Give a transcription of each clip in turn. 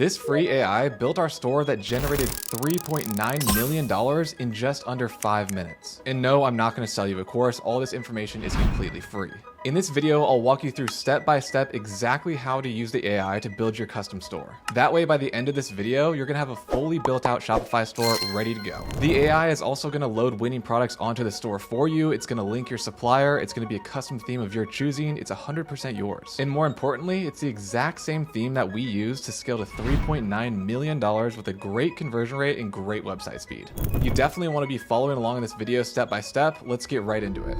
This free AI built our store that generated $3.9 million in just under 5 minutes. And no, I'm not going to sell you a course. All this information is completely free. In this video, I'll walk you through step by step exactly how to use the AI to build your custom store. That way, by the end of this video, you're gonna have a fully built out Shopify store ready to go. The AI is also gonna load winning products onto the store for you. It's gonna link your supplier. It's gonna be a custom theme of your choosing. It's 100% yours. And more importantly, it's the exact same theme that we use to scale to $3.9 million with a great conversion rate and great website speed. You definitely wanna be following along in this video step by step. Let's get right into it.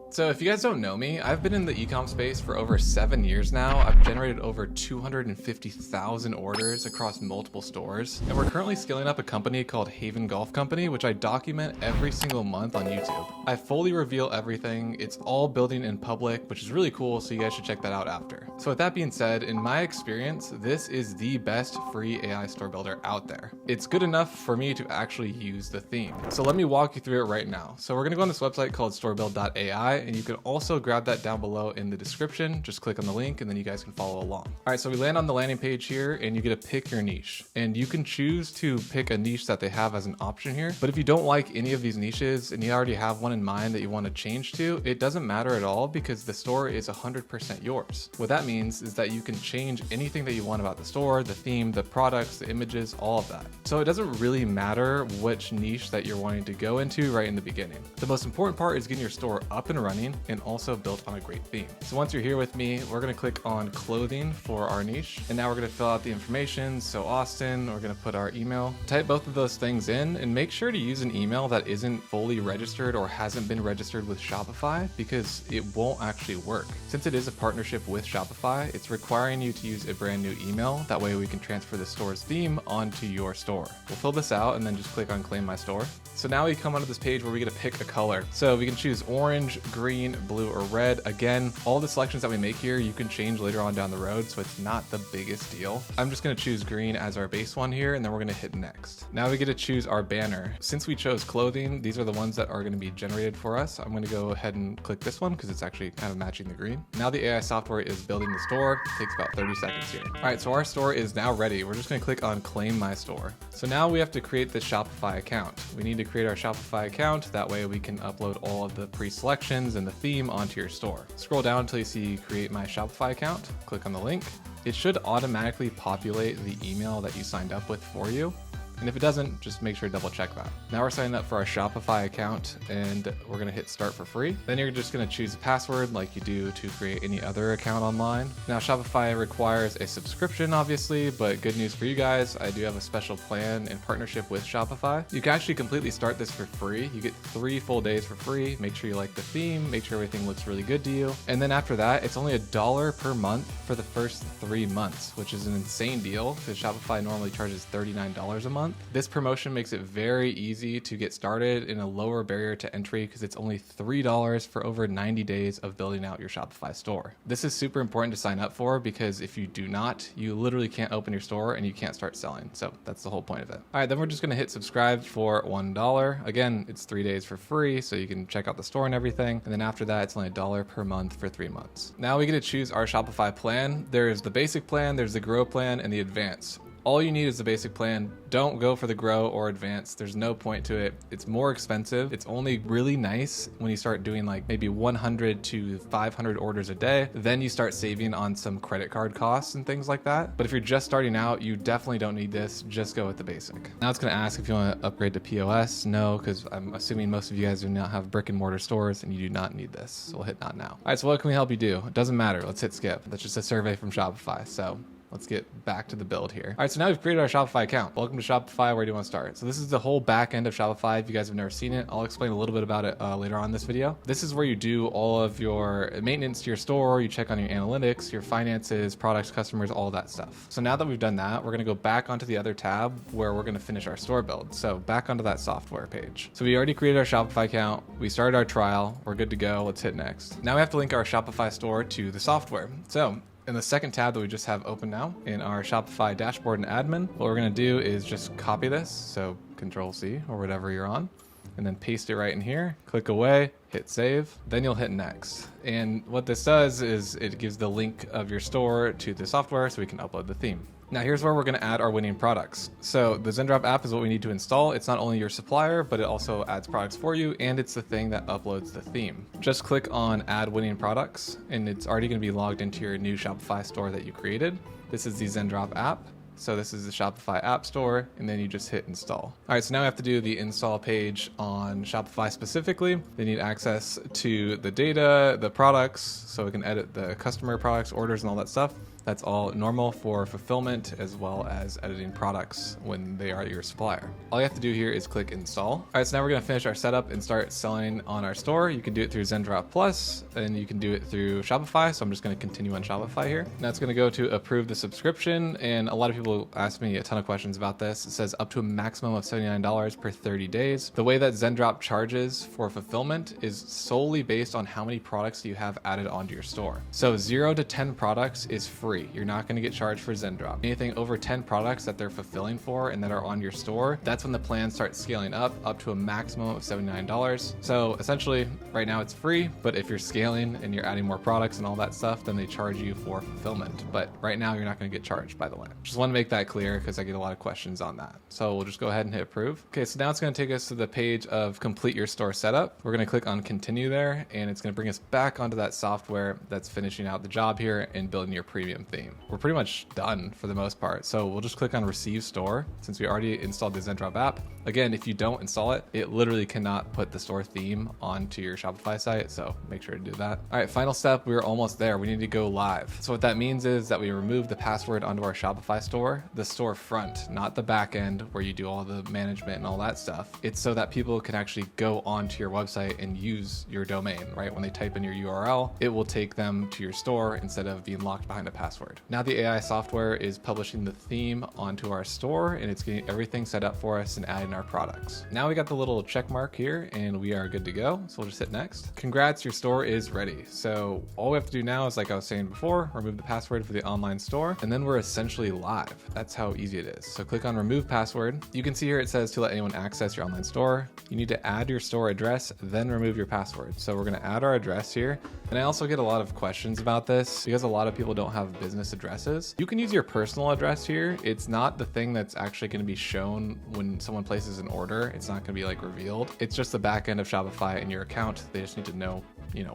So if you guys don't know me, I've been in the e-com space for over 7 years now. I've generated over 250,000 orders across multiple stores. And we're currently scaling up a company called Haven Golf Company, which I document every single month on YouTube. I fully reveal everything. It's all building in public, which is really cool. So you guys should check that out after. So with that being said, in my experience, this is the best free AI store builder out there. It's good enough for me to actually use the theme. So let me walk you through it right now. So we're gonna go on this website called storebuild.ai. And you can also grab that down below in the description. Just click on the link and then you guys can follow along. All right, so we land on the landing page here and you get to pick your niche. And you can choose to pick a niche that they have as an option here. But if you don't like any of these niches and you already have one in mind that you want to change to, it doesn't matter at all because the store is 100% yours. What that means is that you can change anything that you want about the store, the theme, the products, the images, all of that. So it doesn't really matter which niche that you're wanting to go into right in the beginning. The most important part is getting your store up and running and also built on a great theme. So once you're here with me, we're gonna click on clothing for our niche. And now we're gonna fill out the information. So Austin, we're gonna put our email, type both of those things in and make sure to use an email that isn't fully registered or hasn't been registered with Shopify because it won't actually work. Since it is a partnership with Shopify, it's requiring you to use a brand new email. That way we can transfer the store's theme onto your store. We'll fill this out and then just click on claim my store. So now we come onto this page where we get to pick a color. So we can choose orange, green, blue, or red. Again, all the selections that we make here, you can change later on down the road, so it's not the biggest deal. I'm just gonna choose green as our base one here, and then we're gonna hit next. Now we get to choose our banner. Since we chose clothing, these are the ones that are gonna be generated for us. I'm gonna go ahead and click this one because it's actually kind of matching the green. Now the AI software is building the store. It takes about 30 seconds here. All right, so our store is now ready. We're just gonna click on claim my store. So now we have to create the Shopify account. We need to create our Shopify account. That way we can upload all of the pre-selections and the theme onto your store. Scroll down until you see create my Shopify account. Click on the link. It should automatically populate the email that you signed up with for you. And if it doesn't, just make sure to double check that. Now we're signing up for our Shopify account and we're gonna hit start for free. Then you're just gonna choose a password like you do to create any other account online. Now Shopify requires a subscription obviously, but good news for you guys, I do have a special plan in partnership with Shopify. You can actually completely start this for free. You get 3 full days for free. Make sure you like the theme, make sure everything looks really good to you. And then after that, it's only $1 per month for the first 3 months, which is an insane deal because Shopify normally charges $39 a month. This promotion makes it very easy to get started in a lower barrier to entry because it's only $3 for over 90 days of building out your Shopify store. This is super important to sign up for because if you do not, you literally can't open your store and you can't start selling. So that's the whole point of it. All right, then we're just gonna hit subscribe for $1. Again, it's 3 days for free, so you can check out the store and everything. And then after that, it's only $1 per month for 3 months. Now we get to choose our Shopify plan. There's the basic plan, there's the grow plan, and the advanced. All you need is the basic plan. Don't go for the grow or advanced. There's no point to it. It's more expensive. It's only really nice when you start doing like maybe 100 to 500 orders a day. Then you start saving on some credit card costs and things like that. But if you're just starting out, you definitely don't need this. Just go with the basic. Now it's gonna ask if you wanna upgrade to POS. No, because I'm assuming most of you guys do not have brick and mortar stores and you do not need this. So we'll hit not now. All right, so what can we help you do? It doesn't matter. Let's hit skip. That's just a survey from Shopify. So let's get back to the build here. All right, so now we've created our Shopify account. Welcome to Shopify. Where do you want to start? So this is the whole back end of Shopify. If you guys have never seen it, I'll explain a little bit about it later on in this video. This is where you do all of your maintenance to your store. You check on your analytics, your finances, products, customers, all that stuff. So now that we've done that, we're gonna go back onto the other tab where we're gonna finish our store build. So back onto that software page. So we already created our Shopify account. We started our trial. We're good to go. Let's hit next. Now we have to link our Shopify store to the software. So in the second tab that we just have open now in our Shopify dashboard and admin, what we're gonna do is just copy this. So Control C or whatever you're on, and then paste it right in here, click away, hit save, then you'll hit next. And what this does is it gives the link of your store to the software so we can upload the theme. Now here's where we're going to add our winning products. So the Zendrop app is what we need to install. It's not only your supplier, but it also adds products for you, and it's the thing that uploads the theme. Just click on add winning products, and it's already going to be logged into your new Shopify store that you created. This is the Zendrop app. So this is the Shopify App Store, and then you just hit install. All right, so now we have to do the install page on Shopify specifically. They need access to the data, the products, so we can edit the customer products, orders, and all that stuff. That's all normal for fulfillment as well as editing products when they are your supplier. All you have to do here is click install. All right, so now we're gonna finish our setup and start selling on our store. You can do it through Zendrop Plus, and you can do it through Shopify. So I'm just gonna continue on Shopify here. Now it's gonna go to approve the subscription, and a lot of people ask me a ton of questions about this. It says up to a maximum of $79 per 30 days. The way that Zendrop charges for fulfillment is solely based on how many products you have added onto your store. So 0 to 10 products is free. You're not going to get charged for Zendrop. Anything over 10 products that they're fulfilling for and that are on your store, that's when the plan starts scaling up to a maximum of $79. So essentially right now it's free, but if you're scaling and you're adding more products and all that stuff, then they charge you for fulfillment. But right now you're not going to get charged, by the way. Just want to make that clear because I get a lot of questions on that. So we'll just go ahead and hit approve. Okay, so now it's going to take us to the page of complete your store setup. We're going to click on continue there, and it's going to bring us back onto that software that's finishing out the job here and building your premium theme. We're pretty much done for the most part. So we'll just click on receive store since we already installed the Zendrop app. Again, if you don't install it, it literally cannot put the store theme onto your Shopify site. So make sure to do that. All right, final step. We're almost there. We need to go live. So what that means is that we remove the password onto our Shopify store, the store front, not the back end where you do all the management and all that stuff. It's so that people can actually go onto your website and use your domain, right? When they type in your URL, it will take them to your store instead of being locked behind a password. Now the AI software is publishing the theme onto our store, and it's getting everything set up for us and adding our products. Now we got the little check mark here and we are good to go. So we'll just hit next. Congrats, your store is ready. So all we have to do now is, like I was saying before, remove the password for the online store, and then we're essentially live. That's how easy it is. So click on remove password. You can see here it says to let anyone access your online store. You need to add your store address, then remove your password. So we're going to add our address here. And I also get a lot of questions about this because a lot of people don't have business addresses. You can use your personal address here. It's not the thing that's actually going to be shown when someone places an order. It's not going to be like revealed. It's just the back end of Shopify and your account. They just need to know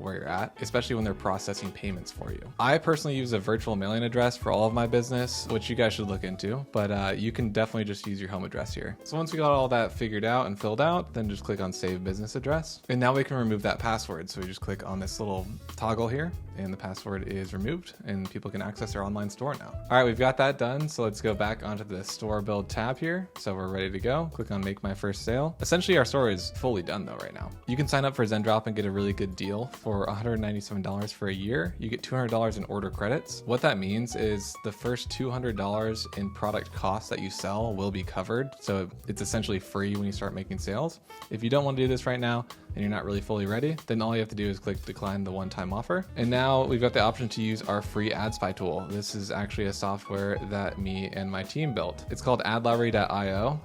where you're at, especially when they're processing payments for you. I personally use a virtual mailing address for all of my business, which you guys should look into, but you can definitely just use your home address here. So once we got all that figured out and filled out, then just click on save business address. And now we can remove that password. So we just click on this little toggle here and the password is removed and people can access their online store now. All right, we've got that done. So let's go back onto the store build tab here. So we're ready to go. Click on make my first sale. Essentially our store is fully done though right now. You can sign up for Zendrop and get a really good deal. For $197 for a year, you get $200 in order credits. What that means is the first $200 in product costs that you sell will be covered. So it's essentially free when you start making sales. If you don't want to do this right now and you're not really fully ready, then all you have to do is click decline the one-time offer. And now we've got the option to use our free ad spy tool. This is actually a software that me and my team built. It's called adlibrary.io.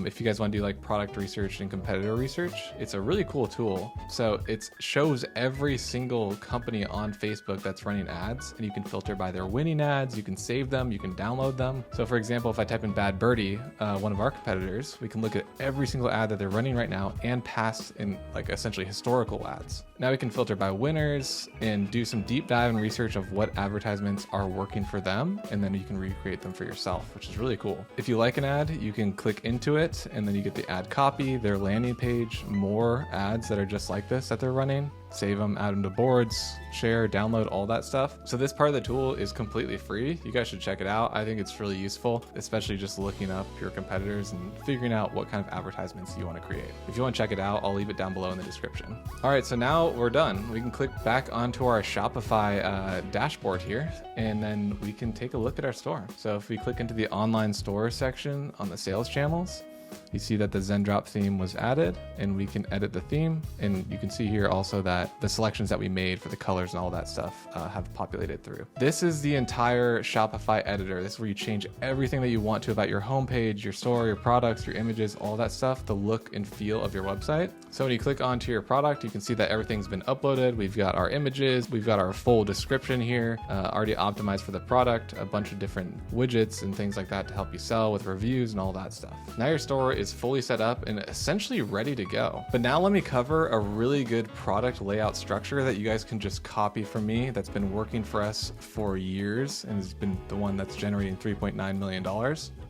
If you guys want to do like product research and competitor research, it's a really cool tool. So it shows every single company on Facebook that's running ads, and you can filter by their winning ads, you can save them, you can download them. So for example, if I type in Bad Birdie, one of our competitors, we can look at every single ad that they're running right now and past in like essentially historical ads. Now we can filter by winners and do some deep dive and research of what advertisements are working for them, and then you can recreate them for yourself, which is really cool. If you like an ad, you can click into it and then you get the ad copy, their landing page, more ads that are just like this that they're running. Save them, add them to boards, share, download, all that stuff. So this part of the tool is completely free. You guys should check it out. I think it's really useful, especially just looking up your competitors and figuring out what kind of advertisements you want to create. If you want to check it out, I'll leave it down below in the description. All right, so now we're done. We can click back onto our Shopify dashboard here, and then we can take a look at our store. So if we click into the online store section on the sales channels, You see that the Zendrop theme was added, and we can edit the theme. And you can see here also that the selections that we made for the colors and all that stuff have populated through. This is the entire Shopify editor. This is where you change everything that you want to about your homepage, your store, your products, your images, all that stuff, the look and feel of your website. So when you click onto your product, you can see that everything's been uploaded. We've got our images, we've got our full description here, already optimized for the product, a bunch of different widgets and things like that to help you sell with reviews and all that stuff. Now your store is fully set up and essentially ready to go. But now let me cover a really good product layout structure that you guys can just copy from me that's been working for us for years and has been the one that's generating $3.9 million.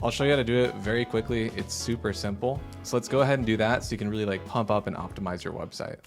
I'll show you how to do it very quickly. It's super simple. So let's go ahead and do that so you can really like pump up and optimize your website.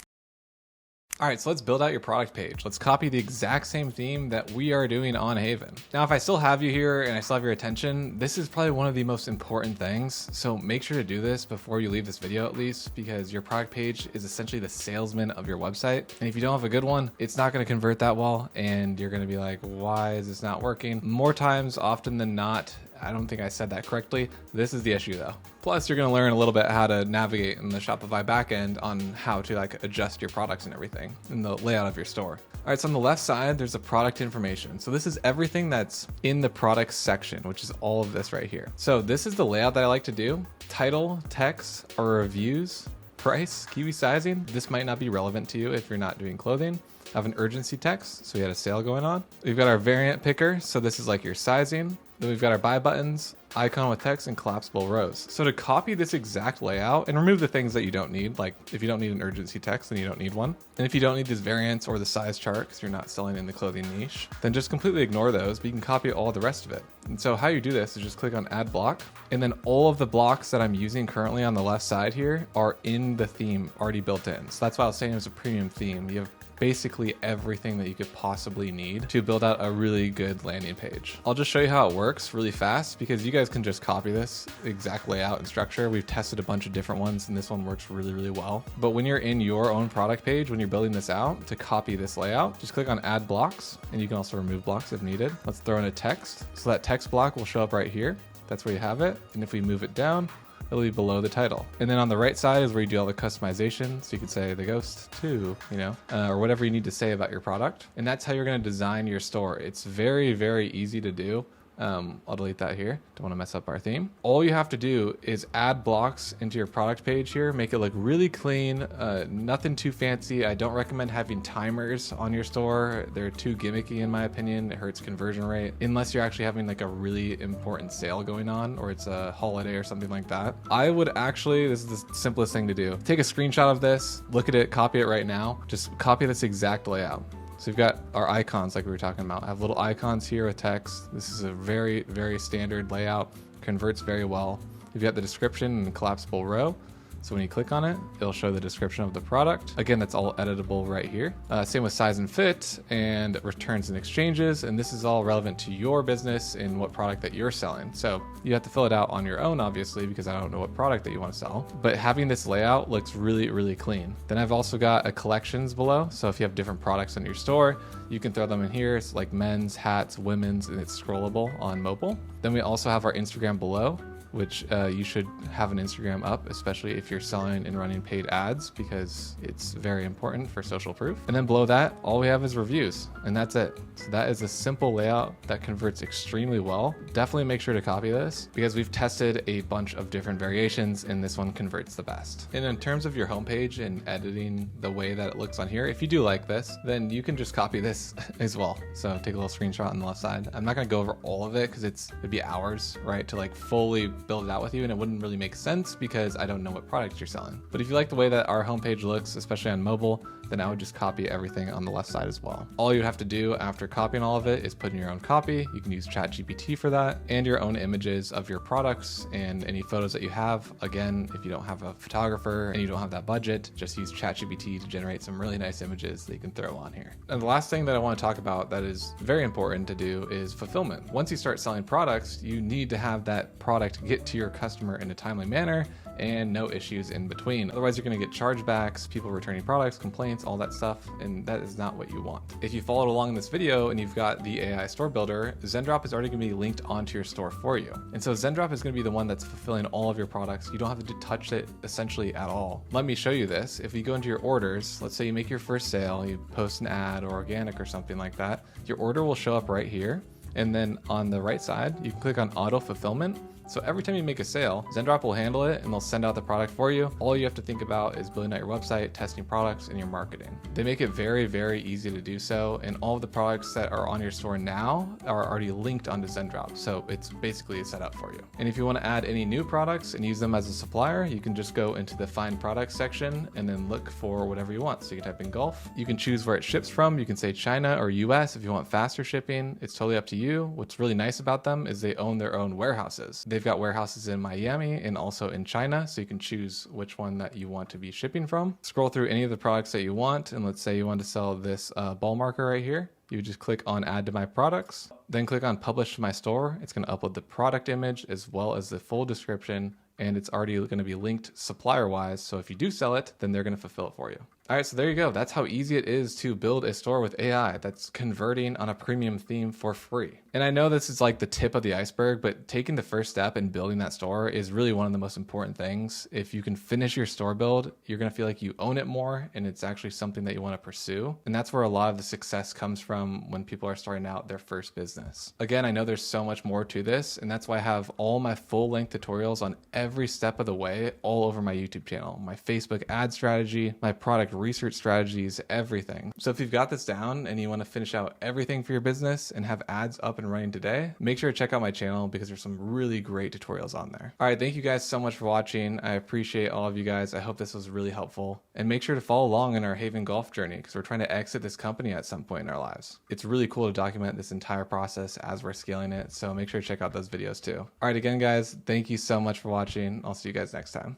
All right, so let's build out your product page. Let's copy the exact same theme that we are doing on Haven. Now, if I still have you here and I still have your attention, this is probably one of the most important things. So make sure to do this before you leave this video at least, because your product page is essentially the salesman of your website. And if you don't have a good one, it's not gonna convert that well. And you're gonna be like, why is this not working? More times, often than not, I don't think I said that correctly. This is the issue though. Plus you're gonna learn a little bit how to navigate in the Shopify backend on how to like adjust your products and everything in the layout of your store. All right, so on the left side, there's the product information. So this is everything that's in the products section, which is all of this right here. So this is the layout that I like to do. Title, text, or reviews, price, keyword sizing. This might not be relevant to you if you're not doing clothing. I have an urgency text, so we had a sale going on. We've got our variant picker, so this is like your sizing. Then we've got our buy buttons, icon with text, and collapsible rows. So to copy this exact layout and remove the things that you don't need, like if you don't need an urgency text, then you don't need one. And if you don't need these variants or the size chart because you're not selling in the clothing niche, then just completely ignore those, but you can copy all the rest of it. And so how you do this is just click on add block, and then all of the blocks that I'm using currently on the left side here are in the theme already built in. So that's why I was saying it was a premium theme. You have basically everything that you could possibly need to build out a really good landing page. I'll just show you how it works really fast because you guys can just copy this exact layout and structure. We've tested a bunch of different ones and this one works really, really well. But when you're in your own product page, when you're building this out, to copy this layout, just click on add blocks, and you can also remove blocks if needed. Let's throw in a text. So that text block will show up right here. That's where you have it. And if we move it down, it'll be below the title. And then on the right side is where you do all the customization. So you could say the ghost too, or whatever you need to say about your product. And that's how you're going to design your store. It's very, very easy to do. I'll delete that here. Don't want to mess up our theme. All you have to do is add blocks into your product page here, make it look really clean, nothing too fancy. I don't recommend having timers on your store. They're too gimmicky in my opinion. It hurts conversion rate unless you're actually having like a really important sale going on or it's a holiday or something like that. I would actually, this is the simplest thing to do. Take a screenshot of this, look at it, copy it right now. Just copy this exact layout. So we've got our icons like we were talking about. I have little icons here with text. This is a very, very standard layout, converts very well. You've got the description and collapsible row. So when you click on it, it'll show the description of the product. Again, that's all editable right here. Same with size and fit and returns and exchanges. And this is all relevant to your business and what product that you're selling. So you have to fill it out on your own, obviously, because I don't know what product that you want to sell. But having this layout looks really, really clean. Then I've also got a collections below. So if you have different products in your store, you can throw them in here. It's like men's, hats, women's, and it's scrollable on mobile. Then we also have our Instagram below, which you should have an Instagram up, especially if you're selling and running paid ads, because it's very important for social proof. And then below that, all we have is reviews, and that's it. So that is a simple layout that converts extremely well. Definitely make sure to copy this because we've tested a bunch of different variations and this one converts the best. And in terms of your homepage and editing the way that it looks on here, if you do like this, then you can just copy this as well. So take a little screenshot on the left side. I'm not gonna go over all of it because it'd be hours, right, to like fully build it out with you, and it wouldn't really make sense because I don't know what products you're selling. But if you like the way that our homepage looks, especially on mobile, then I would just copy everything on the left side as well. All you'd have to do after copying all of it is put in your own copy. You can use ChatGPT for that, and your own images of your products and any photos that you have. Again, if you don't have a photographer and you don't have that budget, just use ChatGPT to generate some really nice images that you can throw on here. And the last thing that I want to talk about that is very important to do is fulfillment. Once you start selling products, you need to have that product get to your customer in a timely manner and no issues in between. Otherwise, you're going to get chargebacks, people returning products, complaints, all that stuff, and that is not what you want. If you followed along in this video and you've got the AI store builder, Zendrop is already going to be linked onto your store for you. And so Zendrop is going to be the one that's fulfilling all of your products. You don't have to touch it essentially at all. Let me show you this. If you go into your orders, let's say you make your first sale, you post an ad or organic or something like that, your order will show up right here. And then on the right side, you can click on auto fulfillment. So every time you make a sale, Zendrop will handle it and they'll send out the product for you. All you have to think about is building out your website, testing products, and your marketing. They make it very, very easy to do so. And all of the products that are on your store now are already linked onto Zendrop. So it's basically set up for you. And if you want to add any new products and use them as a supplier, you can just go into the find products section and then look for whatever you want. So you can type in golf. You can choose where it ships from. You can say China or US if you want faster shipping. It's totally up to you. What's really nice about them is they own their own warehouses. They've got warehouses in Miami and also in China, so you can choose which one that you want to be shipping from. Scroll through any of the products that you want, and let's say you want to sell this ball marker right here. You would just click on add to my products, then click on publish to my store. It's going to upload the product image as well as the full description, and it's already going to be linked supplier wise. So if you do sell it, then they're going to fulfill it for you. All right, so there you go. That's how easy it is to build a store with AI that's converting on a premium theme for free. And I know this is like the tip of the iceberg, but taking the first step in building that store is really one of the most important things. If you can finish your store build, you're going to feel like you own it more and it's actually something that you want to pursue. And that's where a lot of the success comes from when people are starting out their first business. Again, I know there's so much more to this, and that's why I have all my full-length tutorials on every step of the way all over my YouTube channel, my Facebook ad strategy, my product research strategies, everything. So if you've got this down and you want to finish out everything for your business and have ads up and running today, make sure to check out my channel because there's some really great tutorials on there. All right, thank you guys so much for watching. I appreciate all of you guys. I hope this was really helpful, and make sure to follow along in our Haven Golf journey because we're trying to exit this company at some point in our lives. It's really cool to document this entire process as we're scaling it, so make sure to check out those videos too. All right, again guys, thank you so much for watching. I'll see you guys next time.